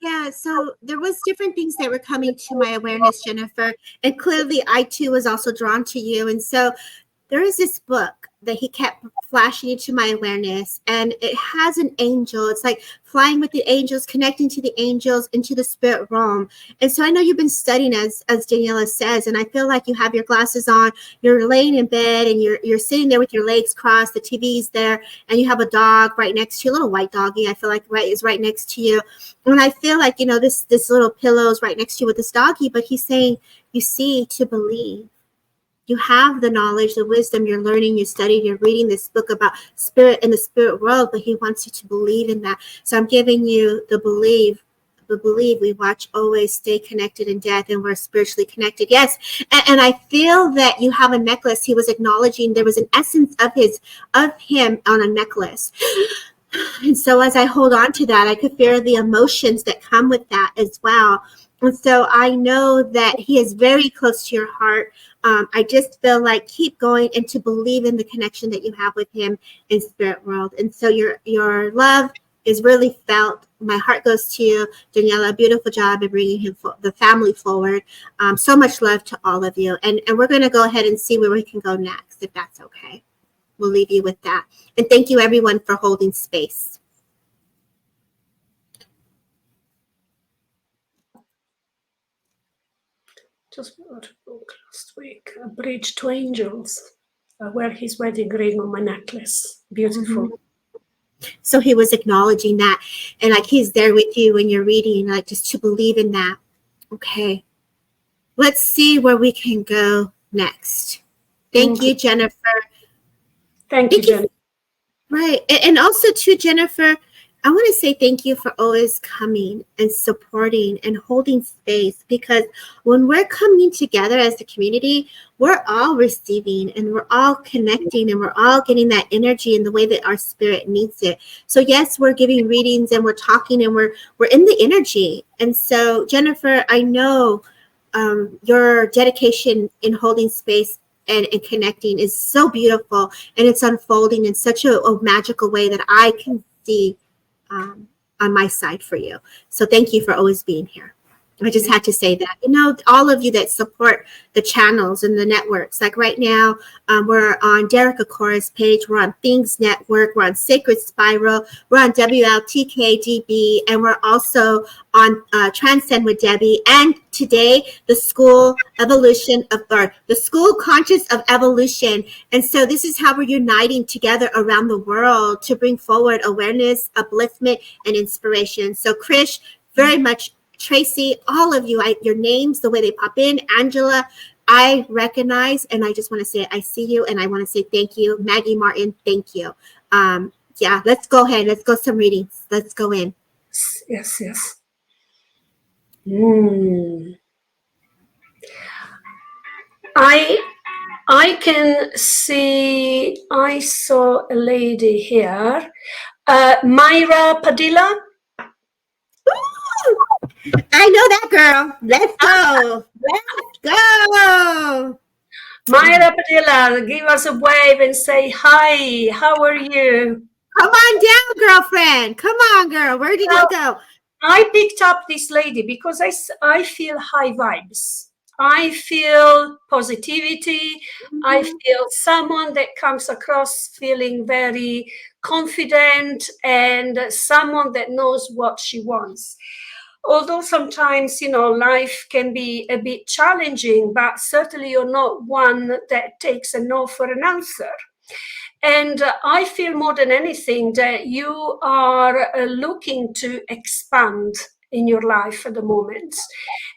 Yeah, so there was different things that were coming to my awareness, Jennifer, and clearly I too was also drawn to you. And so there is this book that he kept flashing into my awareness, and it has an angel. It's like flying with the angels, connecting to the angels into the spirit realm. And so I know you've been studying, as Daniela says, and I feel like you have your glasses on, you're laying in bed, and you're sitting there with your legs crossed, the TV's there, and you have a dog right next to you, a little white doggy, I feel like is right next to you. And I feel like, this little pillow's right next to you with this doggy, but he's saying, you see, to believe. You have the knowledge, the wisdom, you're learning, you studied, you're reading this book about spirit and the spirit world, but he wants you to believe in that. So I'm giving you the believe. We watch always, stay connected in death, and we're spiritually connected. Yes. And I feel that you have a necklace. He was acknowledging there was an essence of him on a necklace. And so as I hold on to that, I could feel the emotions that come with that as well. And so I know that he is very close to your heart. I just feel like keep going and to believe in the connection that you have with him in spirit world. And so your love is really felt. My heart goes to you, Daniela. Beautiful job in bringing the family forward. So much love to all of you. And we're going to go ahead and see where we can go next, if that's okay. We'll leave you with that. And thank you, everyone, for holding space. Just wrote a book last week, A Bridge to Angels. I wear his wedding ring on my necklace. Beautiful. Mm-hmm. So he was acknowledging that. And like he's there with you when you're reading, like just to believe in that. Okay. Let's see where we can go next. Thank you, Jennifer. Thank you, Jennifer. Right. And also to Jennifer, I want to say thank you for always coming and supporting and holding space, because when we're coming together as a community, we're all receiving and we're all connecting and we're all getting that energy in the way that our spirit needs it. So yes, we're giving readings and we're talking and we're in the energy. And so Jennifer, I know your dedication in holding space and connecting is so beautiful, and it's unfolding in such a magical way that I can see on my side for you. So thank you for always being here. I just had to say that. All of you that support the channels and the networks, like right now, we're on Derek Akora's page, we're on Things Network, we're on Sacred Spiral, we're on WLTKDB, and we're also on Transcend with Debbie. And today, the School Conscious of Evolution. And so this is how we're uniting together around the world to bring forward awareness, upliftment, and inspiration. So Krish, very much, Tracy, all of you, your names, the way they pop in, Angela, I recognize, and I just want to say I see you, and I want to say thank you. Maggie Martin, thank you. Yeah, let's go ahead. Let's go some readings. Let's go in. Yes. I I can see, I saw a lady here, Myra Padilla. I know that girl. Let's go. Let's go. Myra Padilla, give us a wave and say hi. How are you? Come on down, girlfriend. Come on, girl. Where did you go? I picked up this lady because I feel high vibes. I feel positivity. I feel someone that comes across feeling very confident and someone that knows what she wants. Although sometimes, life can be a bit challenging, but certainly you're not one that takes a no for an answer. And I feel more than anything that you are looking to expand in your life at the moment.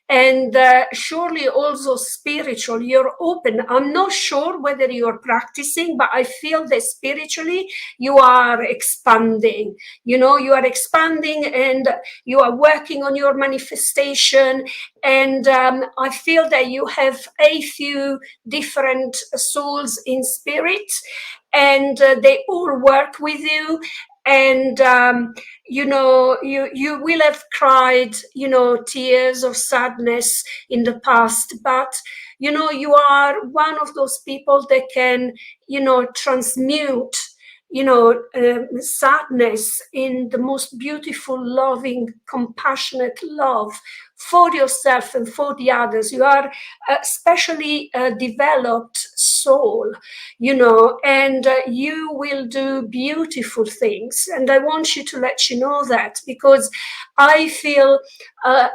And surely also spiritual, you're open. I'm not sure whether you're practicing, but I feel that spiritually you are expanding. You are expanding and you are working on your manifestation. And I feel that you have a few different souls in spirit, and they all work with you. And you will have cried tears of sadness in the past, but you are one of those people that can transmute sadness in the most beautiful, loving, compassionate love for yourself and for the others. You are a specially developed soul, and you will do beautiful things. And I want you to let you know that, because I feel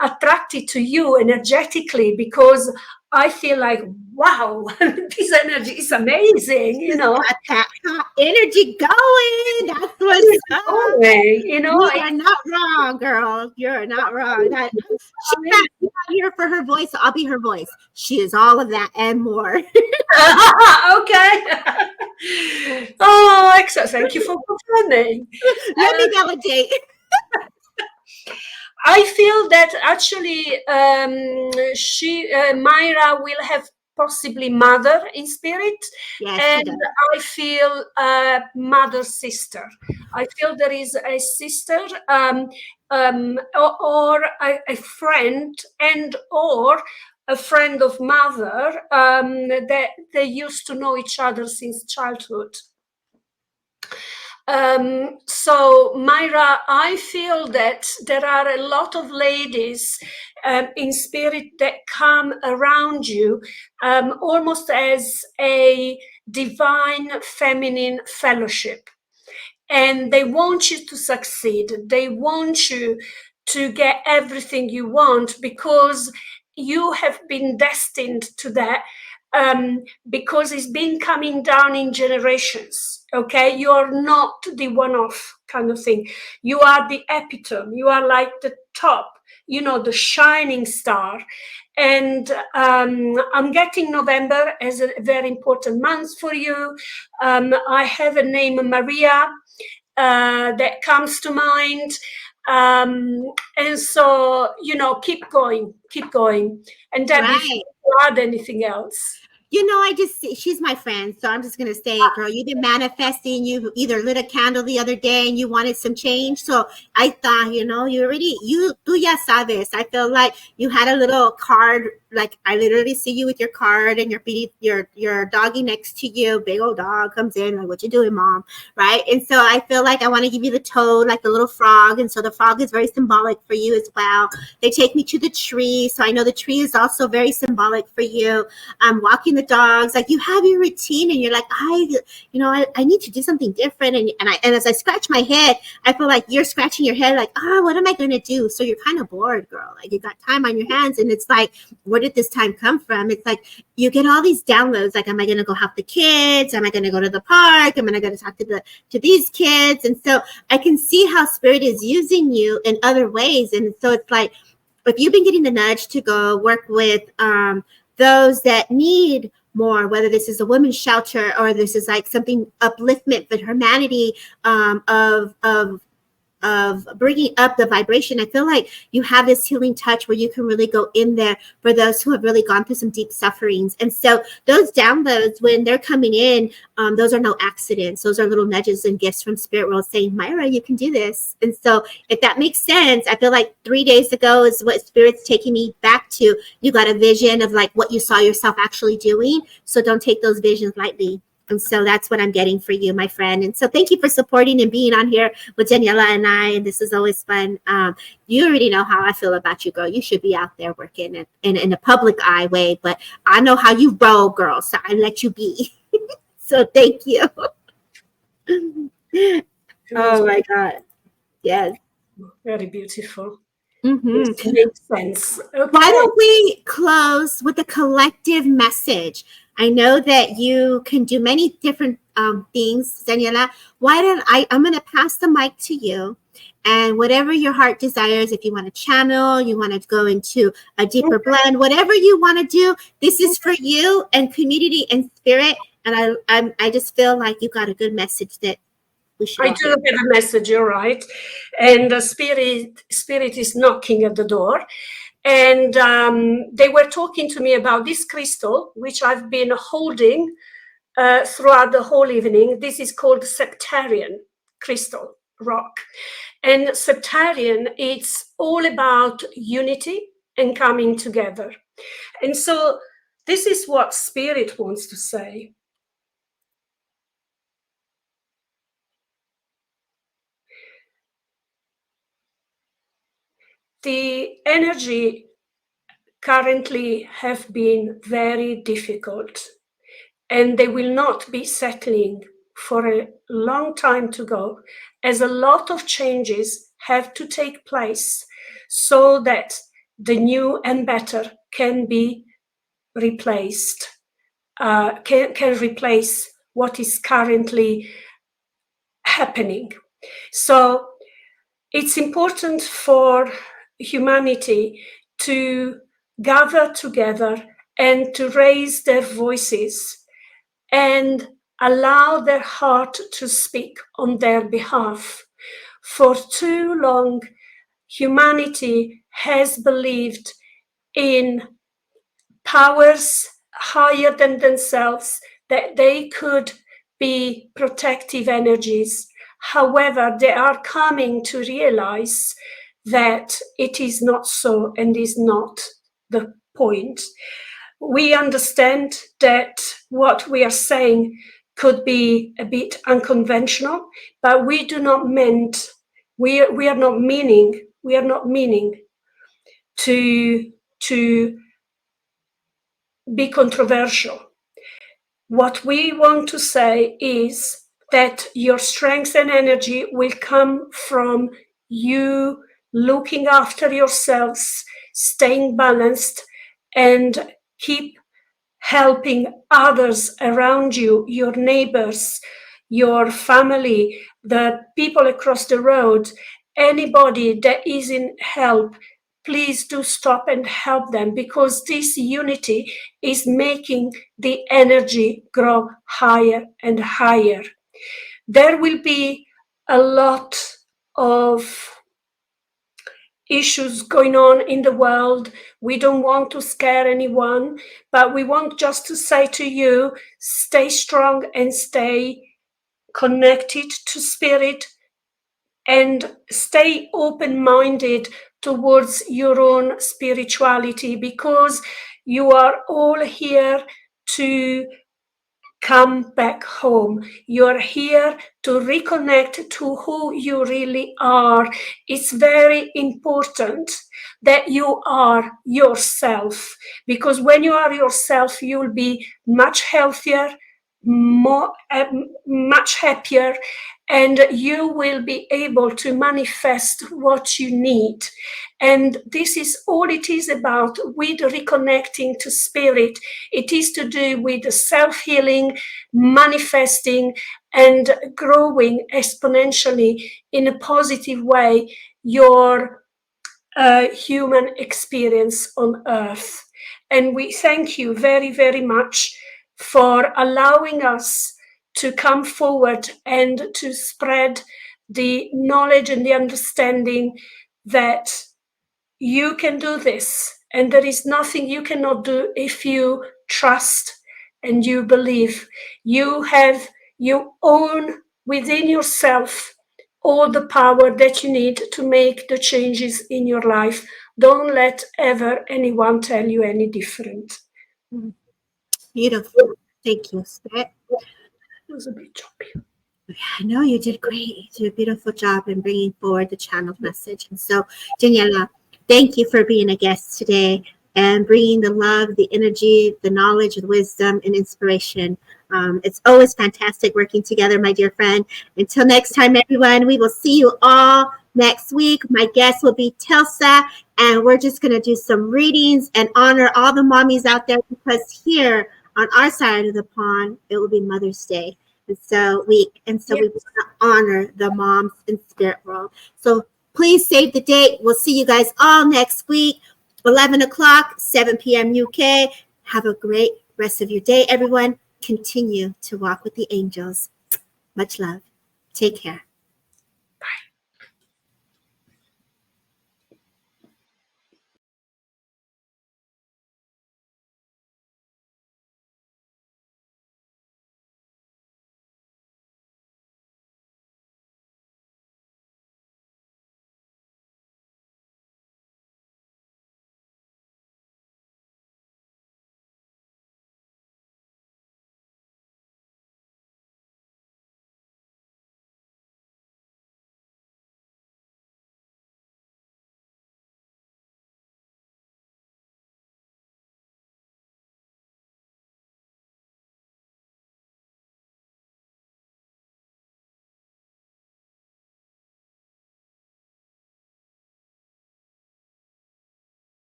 attracted to you energetically, because I feel like, wow, this energy is amazing, Got that hot energy going. That's what's up. You are not wrong, girl. You're not wrong. She's not here for her voice, so I'll be her voice. She is all of that and more. Okay. Oh, excellent. Thank you for confirming. Let me validate. I feel that actually Myra will have possibly mother in spirit. Yes, and I feel mother sister. I feel there is a sister or a friend, and or a friend of mother that they used to know each other since childhood. So Myra, I feel that there are a lot of ladies in spirit that come around you almost as a divine feminine fellowship. And they want you to succeed. They want you to get everything you want, because you have been destined to that, because it's been coming down in generations. Okay, you're not the one-off kind of thing. You are the epitome. You are like the top, the shining star. And I'm getting November as a very important month for you. I have a name, Maria, that comes to mind. And so, keep going. And Debbie, if you add anything else. I just see she's my friend, so I'm just gonna say it, girl. You've been manifesting. You either lit a candle the other day and you wanted some change. So I thought, you tú ya sabes. I feel like you had a little card. Like I literally see you with your card and your doggy next to you. Big old dog comes in, like, what you doing, mom? Right? And so I feel like I want to give you the toad, like the little frog. And so the frog is very symbolic for you as well. They take me to the tree, so I know the tree is also very symbolic for you. I'm walking the dogs, like you have your routine, and you're like, I need to do something different. And as I scratch my head, I feel like you're scratching your head, like, what am I going to do? So you're kind of bored, girl. Like you got time on your hands, and it's like, where did this time come from? It's like you get all these downloads, like, am I going to go help the kids? Am I going to go to the park? Am I going to talk to these kids? And so I can see how spirit is using you in other ways. And so it's like, if you've been getting the nudge to go work with those that need more, whether this is a women's shelter or this is like something upliftment for humanity, of of bringing up the vibration. I feel like you have this healing touch where you can really go in there for those who have really gone through some deep sufferings. And so those downloads, when they're coming in, those are no accidents. Those are little nudges and gifts from spirit world saying, Myra, you can do this. And so if that makes sense, I feel like 3 days ago is what spirit's taking me back to. You got a vision of like what you saw yourself actually doing. So don't take those visions lightly. And so that's what I'm getting for you, my friend. And so thank you for supporting and being on here with Daniela and I. And this is always fun. You already know how I feel about you, girl. You should be out there working in a public eye way. But I know how you roll, girl. So I let you be. So thank you. Oh, my God. Yes. Very beautiful. Mm-hmm. It makes sense. Okay. Why don't we close with a collective message? I know that you can do many different things, Daniela. Why don't I'm going to pass the mic to you, and whatever your heart desires, if you want to channel, you want to go into a deeper blend, whatever you want to do, this is for you and community and spirit. And I just feel like you got a good message that we should. I do have a message, you're right. And the spirit is knocking at the door. And they were talking to me about this crystal, which I've been holding throughout the whole evening. This is called Septarian crystal rock. And Septarian, it's all about unity and coming together. And so this is what spirit wants to say. The energy currently have been very difficult, and they will not be settling for a long time to go, as a lot of changes have to take place so that the new and better can be replaced, can replace what is currently happening. So it's important for humanity to gather together and to raise their voices and allow their heart to speak on their behalf. For too long, humanity has believed in powers higher than themselves, that they could be protective energies. However, they are coming to realize that it is not so and is not the point. We understand that what we are saying could be a bit unconventional, but we do not meant, we are not meaning to be controversial. What we want to say is that your strength and energy will come from you looking after yourselves, staying balanced, and keep helping others around you, your neighbors, your family, the people across the road, anybody that is in help. Please do stop and help them, because this unity is making the energy grow higher and higher. There will be a lot of issues going on in the world. We don't want to scare anyone, but we want just to say to you, stay strong and stay connected to spirit, and stay open-minded towards your own spirituality, because you are all here to come back home. You're here to reconnect to who you really are. It's very important that you are yourself, because when you are yourself, you'll be much healthier, much happier, and you will be able to manifest what you need. And this is all it is about with reconnecting to spirit. It is to do with self-healing, manifesting, and growing exponentially in a positive way your human experience on earth. And we thank you very, very much for allowing us to come forward and to spread the knowledge and the understanding that you can do this, and there is nothing you cannot do if you trust and you believe. You own within yourself all the power that you need to make the changes in your life. Don't let ever anyone tell you any different. Beautiful. Thank you, Spirit. It was a bit choppy. I know you did great. You did a beautiful job in bringing forward the channeled message. And so, Daniela, thank you for being a guest today and bringing the love, the energy, the knowledge, the wisdom, and inspiration. It's always fantastic working together, my dear friend. Until next time, everyone, we will see you all next week. My guest will be Tilsa, and we're just going to do some readings and honor all the mommies out there, because here on our side of the pond, it will be Mother's Day. And so we want to honor the moms in spirit world. So please save the date. We'll see you guys all next week, 11 o'clock, 7 p.m. UK. Have a great rest of your day, everyone. Continue to walk with the angels. Much love. Take care.